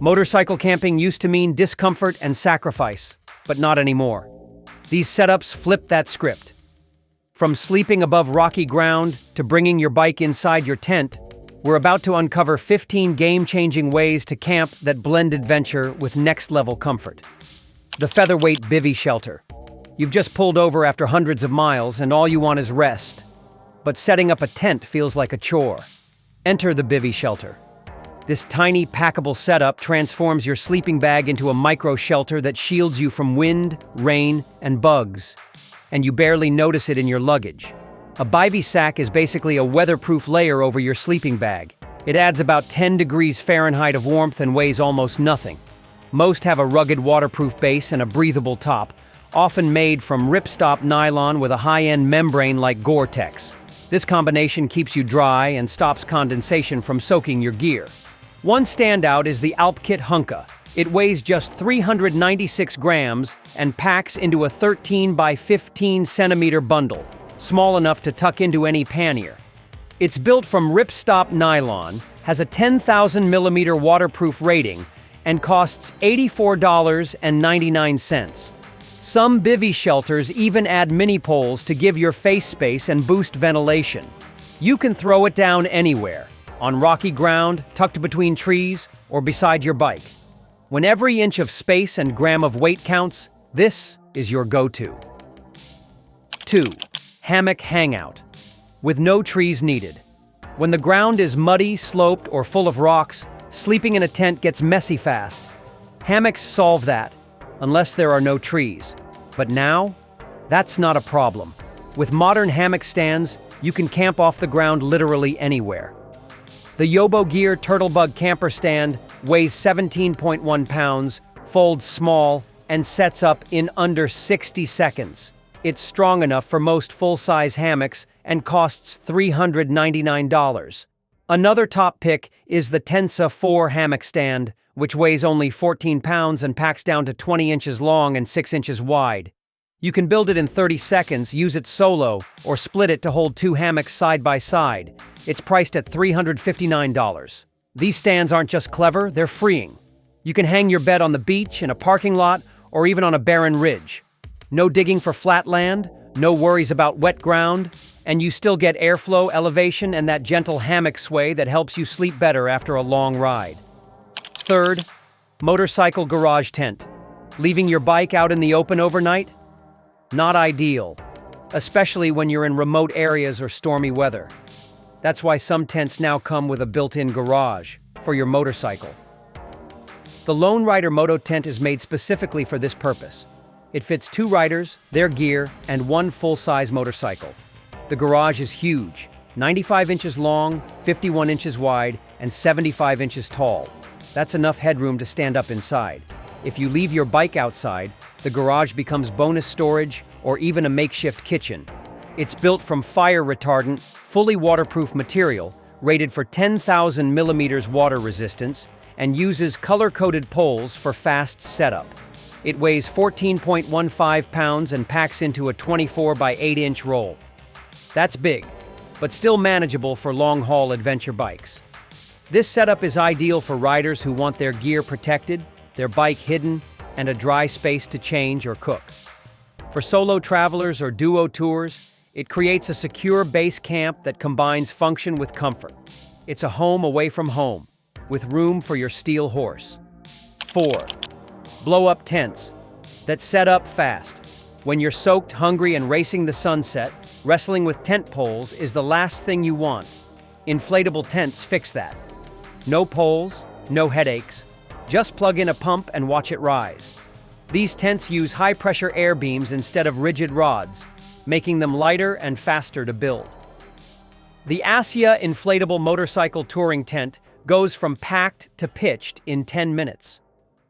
Motorcycle camping used to mean discomfort and sacrifice, but not anymore. These setups flip that script. From sleeping above rocky ground to bringing your bike inside your tent, we're about to uncover 15 game-changing ways to camp that blend adventure with next-level comfort. The featherweight bivvy shelter. You've just pulled over after hundreds of miles and all you want is rest. But setting up a tent feels like a chore. Enter the bivvy shelter. This tiny, packable setup transforms your sleeping bag into a micro-shelter that shields you from wind, rain, and bugs. And you barely notice it in your luggage. A bivy sack is basically a weatherproof layer over your sleeping bag. It adds about 10 degrees Fahrenheit of warmth and weighs almost nothing. Most have a rugged waterproof base and a breathable top, often made from ripstop nylon with a high-end membrane like Gore-Tex. This combination keeps you dry and stops condensation from soaking your gear. One standout is the Alpkit Hunka. It weighs just 396 grams and packs into a 13 by 15 centimeter bundle, small enough to tuck into any pannier. It's built from ripstop nylon, has a 10,000 millimeter waterproof rating, and costs $84.99. Some bivvy shelters even add mini poles to give your face space and boost ventilation. You can throw it down anywhere, on rocky ground, tucked between trees, or beside your bike. When every inch of space and gram of weight counts, this is your go-to. 2. Hammock hangout. With no trees needed. When the ground is muddy, sloped, or full of rocks, sleeping in a tent gets messy fast. Hammocks solve that, unless there are no trees. But now, that's not a problem. With modern hammock stands, you can camp off the ground literally anywhere. The Yobo Gear Turtlebug Camper Stand weighs 17.1 pounds, folds small, and sets up in under 60 seconds. It's strong enough for most full-size hammocks and costs $399. Another top pick is the Tensa 4 hammock stand, which weighs only 14 pounds and packs down to 20 inches long and 6 inches wide. You can build it in 30 seconds, use it solo, or split it to hold 2 hammocks side by side. It's priced at $359. These stands aren't just clever, they're freeing. You can hang your bed on the beach, in a parking lot, or even on a barren ridge. No digging for flat land, no worries about wet ground, and you still get airflow, elevation, and that gentle hammock sway that helps you sleep better after a long ride. 3rd, motorcycle garage tent. Leaving your bike out in the open overnight? Not ideal, especially when you're in remote areas or stormy weather. That's why some tents now come with a built-in garage for your motorcycle. The Lone Rider Moto tent is made specifically for this purpose. It fits 2 riders, their gear, and 1 full-size motorcycle. The garage is huge, 95 inches long, 51 inches wide, and 75 inches tall. That's enough headroom to stand up inside. If you leave your bike outside, the garage becomes bonus storage or even a makeshift kitchen. It's built from fire-retardant, fully waterproof material, rated for 10,000 millimeters water resistance, and uses color-coded poles for fast setup. It weighs 14.15 pounds and packs into a 24 by 8 inch roll. That's big, but still manageable for long-haul adventure bikes. This setup is ideal for riders who want their gear protected, their bike hidden, and a dry space to change or cook. For solo travelers or duo tours, it creates a secure base camp that combines function with comfort. It's a home away from home, with room for your steel horse. 4. Blow-up tents that set up fast. When you're soaked, hungry, and racing the sunset, wrestling with tent poles is the last thing you want. Inflatable tents fix that. No poles, no headaches. Just plug in a pump and watch it rise. These tents use high-pressure air beams instead of rigid rods, making them lighter and faster to build. The Asia inflatable motorcycle touring tent goes from packed to pitched in 10 minutes.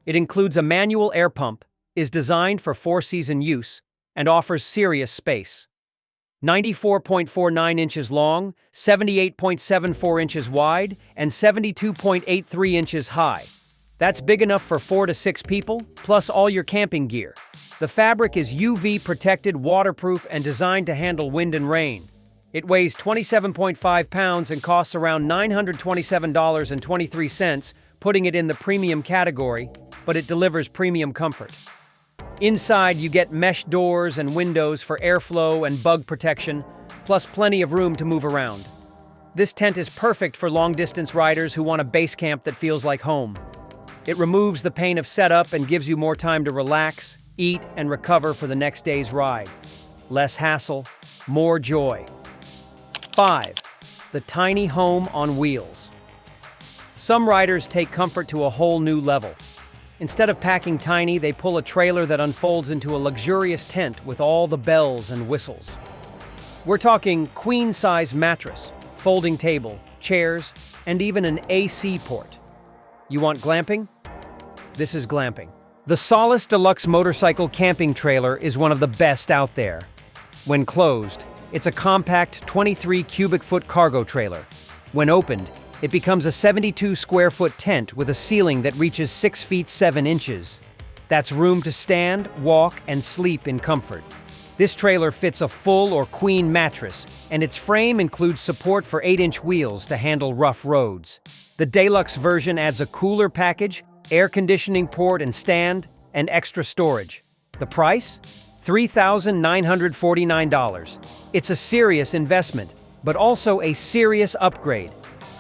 It includes a manual air pump, is designed for 4-season use, and offers serious space. 94.49 inches long, 78.74 inches wide, and 72.83 inches high. That's big enough for 4 to 6 people, plus all your camping gear. The fabric is UV-protected, waterproof, and designed to handle wind and rain. It weighs 27.5 pounds and costs around $927.23, putting it in the premium category, but it delivers premium comfort. Inside, you get mesh doors and windows for airflow and bug protection, plus plenty of room to move around. This tent is perfect for long-distance riders who want a base camp that feels like home. It removes the pain of setup and gives you more time to relax, eat, and recover for the next day's ride. Less hassle, more joy. 5. The tiny home on wheels. Some riders take comfort to a whole new level. Instead of packing tiny, they pull a trailer that unfolds into a luxurious tent with all the bells and whistles. We're talking queen-size mattress, folding table, chairs, and even an AC port. You want glamping? This is glamping. The Solace Deluxe motorcycle camping trailer is one of the best out there. When closed, it's a compact 23 cubic foot cargo trailer. When opened, it becomes a 72 square foot tent with a ceiling that reaches 6 feet 7 inches. That's room to stand, walk, and sleep in comfort. This trailer fits a full or queen mattress, and its frame includes support for 8-inch wheels to handle rough roads. The Deluxe version adds a cooler package, air conditioning port and stand, and extra storage. The price? $3,949. It's a serious investment, but also a serious upgrade.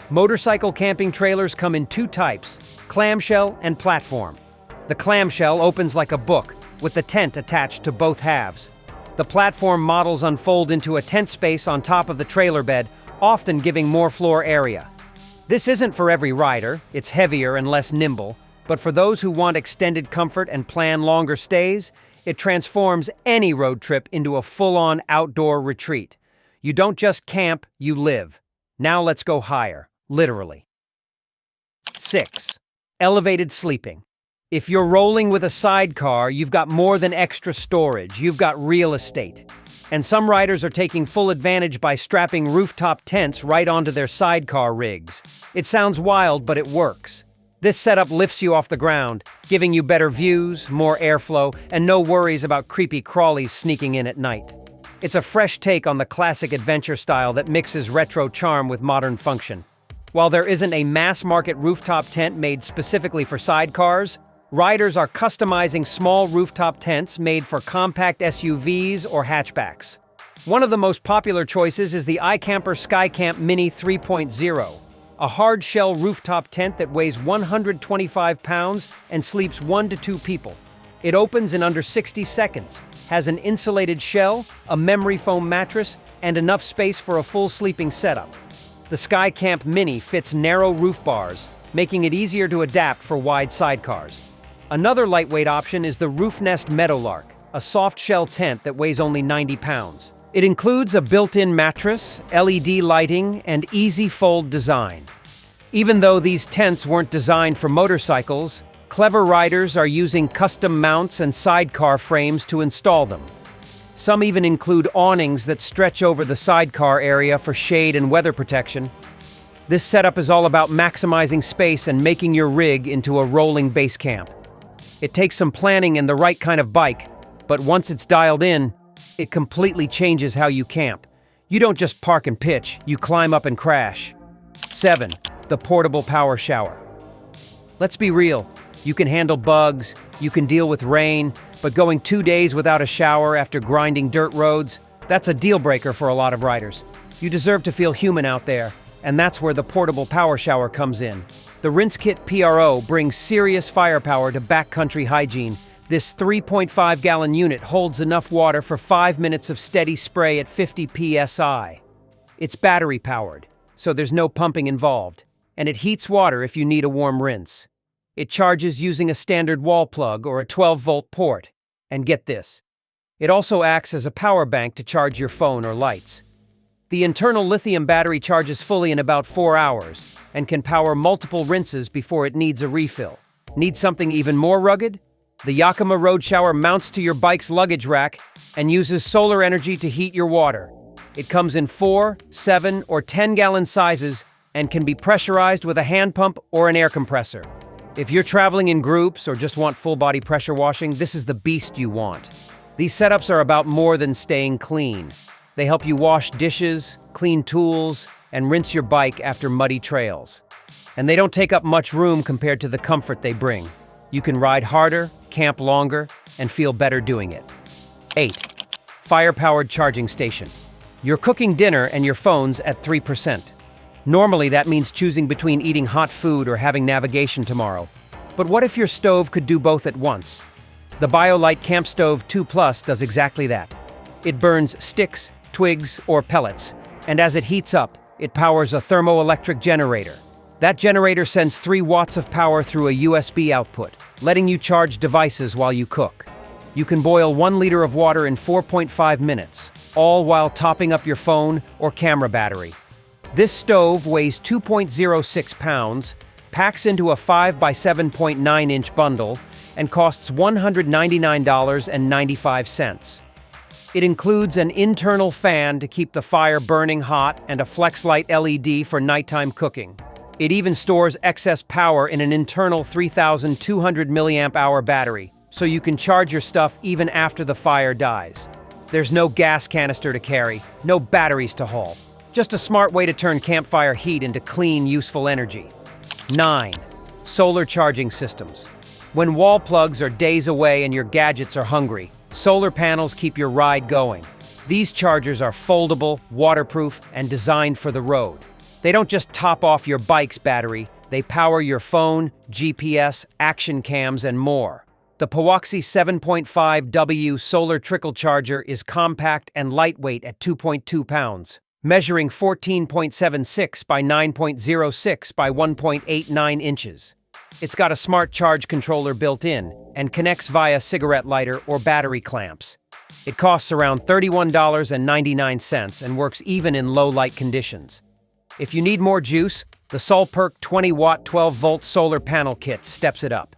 Motorcycle camping trailers come in 2 types, clamshell and platform. The clamshell opens like a book, with the tent attached to both halves. The platform models unfold into a tent space on top of the trailer bed, often giving more floor area. This isn't for every rider, it's heavier and less nimble, but for those who want extended comfort and plan longer stays, it transforms any road trip into a full-on outdoor retreat. You don't just camp, you live. Now let's go higher, literally. 6. Elevated sleeping. If you're rolling with a sidecar, you've got more than extra storage, you've got real estate. And some riders are taking full advantage by strapping rooftop tents right onto their sidecar rigs. It sounds wild, but it works. This setup lifts you off the ground, giving you better views, more airflow, and no worries about creepy crawlies sneaking in at night. It's a fresh take on the classic adventure style that mixes retro charm with modern function. While there isn't a mass-market rooftop tent made specifically for sidecars, riders are customizing small rooftop tents made for compact SUVs or hatchbacks. One of the most popular choices is the iCamper SkyCamp Mini 3.0, a hard-shell rooftop tent that weighs 125 pounds and sleeps 1 to 2 people. It opens in under 60 seconds, has an insulated shell, a memory foam mattress, and enough space for a full sleeping setup. The SkyCamp Mini fits narrow roof bars, making it easier to adapt for wide sidecars. Another lightweight option is the Roofnest Meadowlark, a soft-shell tent that weighs only 90 pounds. It includes a built-in mattress, LED lighting, and easy fold design. Even though these tents weren't designed for motorcycles, clever riders are using custom mounts and sidecar frames to install them. Some even include awnings that stretch over the sidecar area for shade and weather protection. This setup is all about maximizing space and making your rig into a rolling base camp. It takes some planning and the right kind of bike, but once it's dialed in, it completely changes how you camp. You don't just park and pitch, you climb up and crash. 7. The portable power shower. Let's be real, you can handle bugs, you can deal with rain, but going 2 days without a shower after grinding dirt roads, that's a deal breaker for a lot of riders. You deserve to feel human out there, and that's where the portable power shower comes in. The Rinse Kit PRO brings serious firepower to backcountry hygiene. This 3.5-gallon unit holds enough water for 5 minutes of steady spray at 50 psi. It's battery-powered, so there's no pumping involved, and it heats water if you need a warm rinse. It charges using a standard wall plug or a 12-volt port. And get this, it also acts as a power bank to charge your phone or lights. The internal lithium battery charges fully in about 4 hours and can power multiple rinses before it needs a refill. Need something even more rugged? The Yakima Road Shower mounts to your bike's luggage rack and uses solar energy to heat your water. It comes in 4, 7, or 10-gallon sizes and can be pressurized with a hand pump or an air compressor. If you're traveling in groups or just want full-body pressure washing, this is the beast you want. These setups are about more than staying clean. They help you wash dishes, clean tools, and rinse your bike after muddy trails. And they don't take up much room compared to the comfort they bring. You can ride harder, camp longer, and feel better doing it. 8. Fire-powered charging station. You're cooking dinner and your phone's at 3%. Normally that means choosing between eating hot food or having navigation tomorrow. But what if your stove could do both at once? The BioLite Camp Stove 2 Plus does exactly that. It burns sticks, twigs, or pellets, and as it heats up, it powers a thermoelectric generator. That generator sends 3 watts of power through a USB output, letting you charge devices while you cook. You can boil 1 liter of water in 4.5 minutes, all while topping up your phone or camera battery. This stove weighs 2.06 pounds, packs into a 5 by 7.9 inch bundle, and costs $199.95. It includes an internal fan to keep the fire burning hot and a FlexLight LED for nighttime cooking. It even stores excess power in an internal 3,200 milliamp hour battery, so you can charge your stuff even after the fire dies. There's no gas canister to carry, no batteries to haul. Just a smart way to turn campfire heat into clean, useful energy. 9. Solar charging systems. When wall plugs are days away and your gadgets are hungry, solar panels keep your ride going. These chargers are foldable, waterproof, and designed for the road. They don't just top off your bike's battery, they power your phone, GPS, action cams, and more. The Powaxi 7.5W solar trickle charger is compact and lightweight at 2.2 pounds, measuring 14.76 by 9.06 by 1.89 inches. It's got a smart charge controller built in and connects via cigarette lighter or battery clamps. It costs around $31.99 and works even in low light conditions. If you need more juice, the Solperk 20-watt 12-volt solar panel kit steps it up.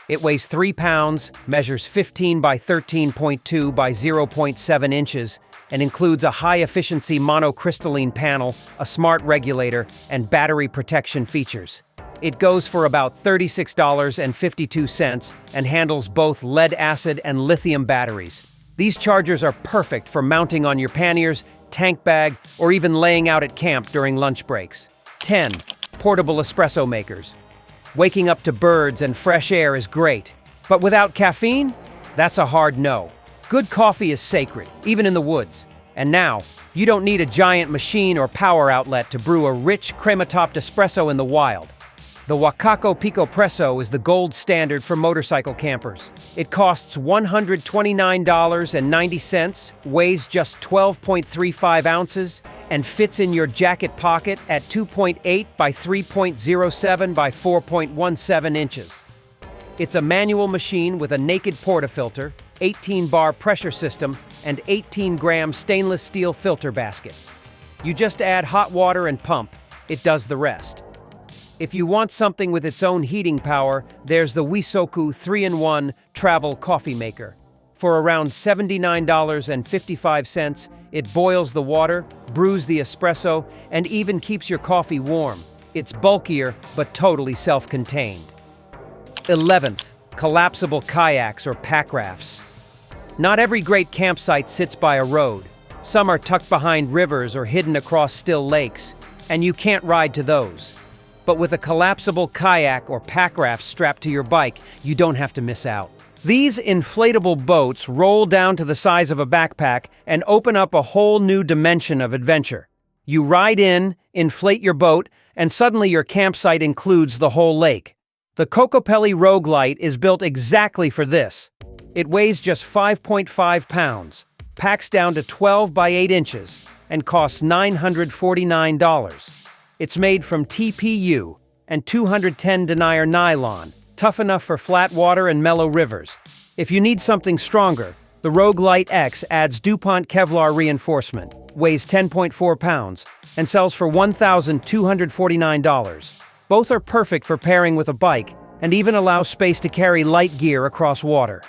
It weighs 3 pounds, measures 15 by 13.2 by 0.7 inches, and includes a high-efficiency monocrystalline panel, a smart regulator, and battery protection features. It goes for about $36.52 and handles both lead-acid and lithium batteries. These chargers are perfect for mounting on your panniers, tank bag, or even laying out at camp during lunch breaks. 10. Portable espresso makers. Waking up to birds and fresh air is great, but without caffeine? That's a hard no. Good coffee is sacred, even in the woods. And now, you don't need a giant machine or power outlet to brew a rich, crema-topped espresso in the wild. The Wakako Pico Presso is the gold standard for motorcycle campers. It costs $129.90, weighs just 12.35 ounces, and fits in your jacket pocket at 2.8 by 3.07 by 4.17 inches. It's a manual machine with a naked portafilter, 18-bar pressure system, and 18-gram stainless steel filter basket. You just add hot water and pump. It does the rest. If you want something with its own heating power, there's the Wisoku 3-in-1 Travel Coffee Maker. For around $79.55, it boils the water, brews the espresso, and even keeps your coffee warm. It's bulkier, but totally self-contained. 11th, collapsible kayaks or pack rafts. Not every great campsite sits by a road. Some are tucked behind rivers or hidden across still lakes, and you can't ride to those. But with a collapsible kayak or pack raft strapped to your bike, you don't have to miss out. These inflatable boats roll down to the size of a backpack and open up a whole new dimension of adventure. You ride in, inflate your boat, and suddenly your campsite includes the whole lake. The Kokopelli Rogue Lite is built exactly for this. It weighs just 5.5 pounds, packs down to 12 by 8 inches, and costs $949. It's made from TPU and 210 denier nylon, tough enough for flat water and mellow rivers. If you need something stronger, the Rogue Lite X adds DuPont Kevlar reinforcement, weighs 10.4 pounds, and sells for $1,249. Both are perfect for pairing with a bike and even allow space to carry light gear across water.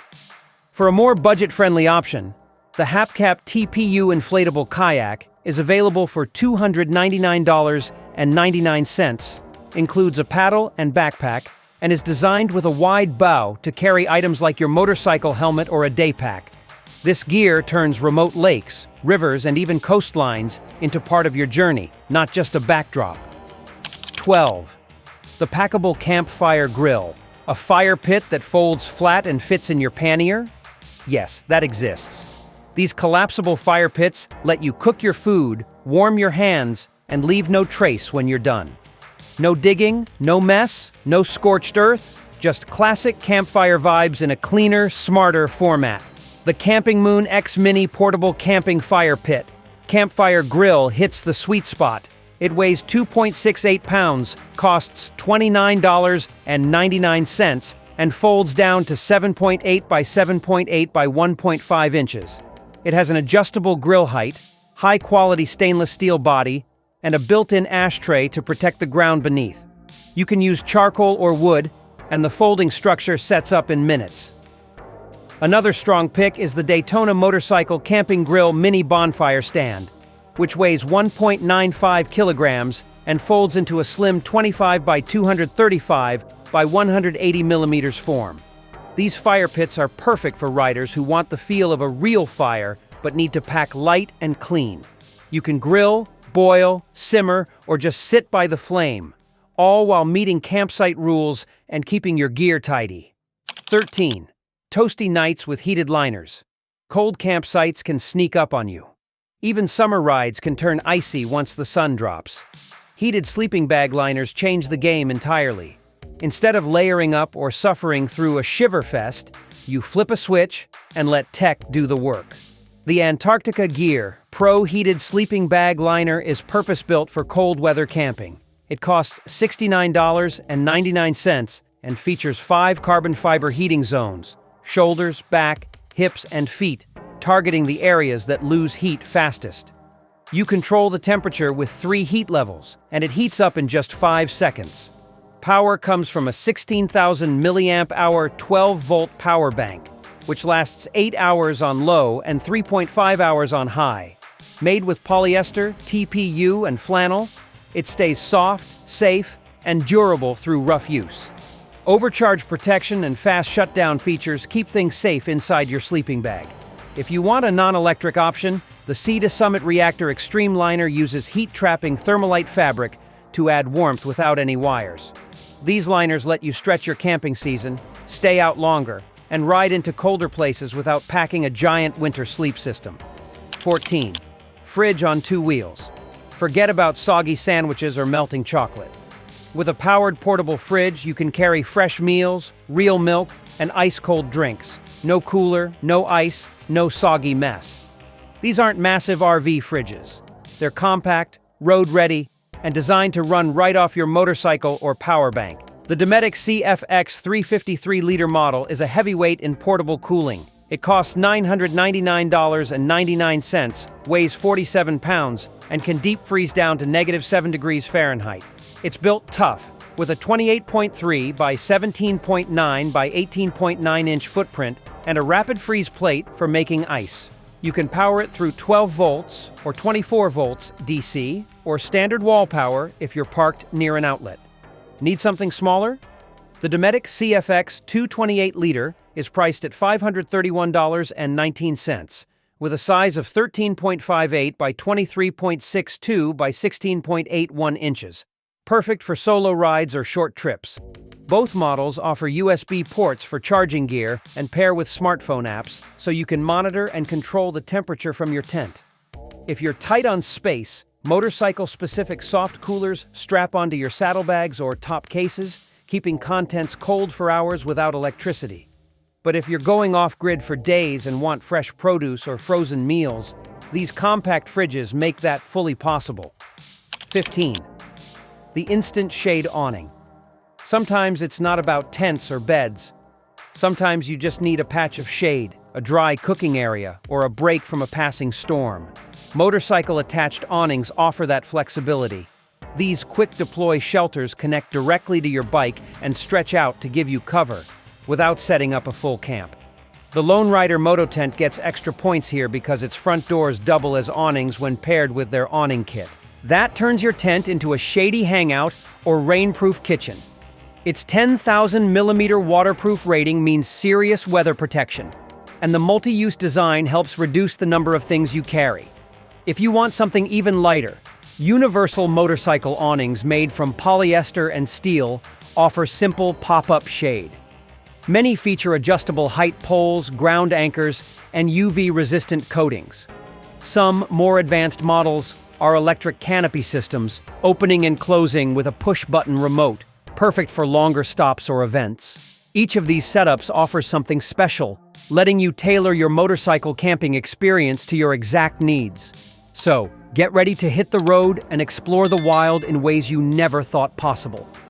For a more budget-friendly option, the HapCap TPU inflatable kayak is available for $299.99, includes a paddle and backpack, and is designed with a wide bow to carry items like your motorcycle helmet or a day pack. This gear turns remote lakes, rivers, and even coastlines into part of your journey, not just a backdrop. 12. The packable campfire grill, a fire pit that folds flat and fits in your pannier? Yes, that exists. These collapsible fire pits let you cook your food, warm your hands, and leave no trace when you're done. No digging, no mess, no scorched earth, just classic campfire vibes in a cleaner, smarter format. The Camping Moon X Mini Portable Camping Fire Pit. Campfire grill hits the sweet spot. It weighs 2.68 pounds, costs $29.99, and folds down to 7.8 by 7.8 by 1.5 inches. It has an adjustable grill height, high-quality stainless steel body, and a built-in ashtray to protect the ground beneath. You can use charcoal or wood, and the folding structure sets up in minutes. Another strong pick is the Daytona Motorcycle Camping Grill Mini Bonfire Stand, which weighs 1.95 kilograms and folds into a slim 25 by 235 by 180 millimeters form. These fire pits are perfect for riders who want the feel of a real fire but need to pack light and clean. You can grill, boil, simmer, or just sit by the flame, all while meeting campsite rules and keeping your gear tidy. 13. Toasty nights with heated liners. Cold campsites can sneak up on you. Even summer rides can turn icy once the sun drops. Heated sleeping bag liners change the game entirely. Instead of layering up or suffering through a shiver fest, you flip a switch and let tech do the work. The Antarctica Gear Pro Heated Sleeping Bag Liner is purpose-built for cold weather camping. It costs $69.99 and features 5 carbon fiber heating zones: shoulders, back, hips, and feet, targeting the areas that lose heat fastest. You control the temperature with 3 heat levels, and it heats up in just 5 seconds. Power comes from a 16,000 milliamp hour 12-volt power bank, which lasts 8 hours on low and 3.5 hours on high. Made with polyester, TPU, and flannel, it stays soft, safe, and durable through rough use. Overcharge protection and fast shutdown features keep things safe inside your sleeping bag. If you want a non-electric option, the Sea to Summit Reactor Extreme Liner uses heat-trapping thermalite fabric to add warmth without any wires. These liners let you stretch your camping season, stay out longer, and ride into colder places without packing a giant winter sleep system. 14. Fridge on 2 wheels. Forget about soggy sandwiches or melting chocolate. With a powered portable fridge, you can carry fresh meals, real milk, and ice-cold drinks. No cooler, no ice, no soggy mess. These aren't massive RV fridges. They're compact, road-ready, and designed to run right off your motorcycle or power bank. The Dometic CFX 353-liter model is a heavyweight in portable cooling. It costs $999.99, weighs 47 pounds, and can deep freeze down to -7 degrees Fahrenheit. It's built tough, with a 28.3 by 17.9 by 18.9-inch footprint and a rapid freeze plate for making ice. You can power it through 12 volts or 24 volts DC, or standard wall power if you're parked near an outlet. Need something smaller? The Dometic CFX 228-liter is priced at $531.19, with a size of 13.58 by 23.62 by 16.81 inches. Perfect for solo rides or short trips. Both models offer USB ports for charging gear and pair with smartphone apps, so you can monitor and control the temperature from your tent. If you're tight on space, motorcycle-specific soft coolers strap onto your saddlebags or top cases, keeping contents cold for hours without electricity. But if you're going off-grid for days and want fresh produce or frozen meals, these compact fridges make that fully possible. 15. The Instant Shade Awning. Sometimes it's not about tents or beds. Sometimes you just need a patch of shade, a dry cooking area, or a break from a passing storm. Motorcycle-attached awnings offer that flexibility. These quick-deploy shelters connect directly to your bike and stretch out to give you cover, without setting up a full camp. The Lone Rider Moto Tent gets extra points here because its front doors double as awnings when paired with their awning kit. That turns your tent into a shady hangout or rainproof kitchen. Its 10,000 millimeter waterproof rating means serious weather protection, and the multi-use design helps reduce the number of things you carry. If you want something even lighter, Universal motorcycle awnings made from polyester and steel offer simple pop-up shade. Many feature adjustable height poles, ground anchors, and UV-resistant coatings. Some more advanced models are electric canopy systems, opening and closing with a push-button remote, perfect for longer stops or events. Each of these setups offers something special, letting you tailor your motorcycle camping experience to your exact needs. So, get ready to hit the road and explore the wild in ways you never thought possible.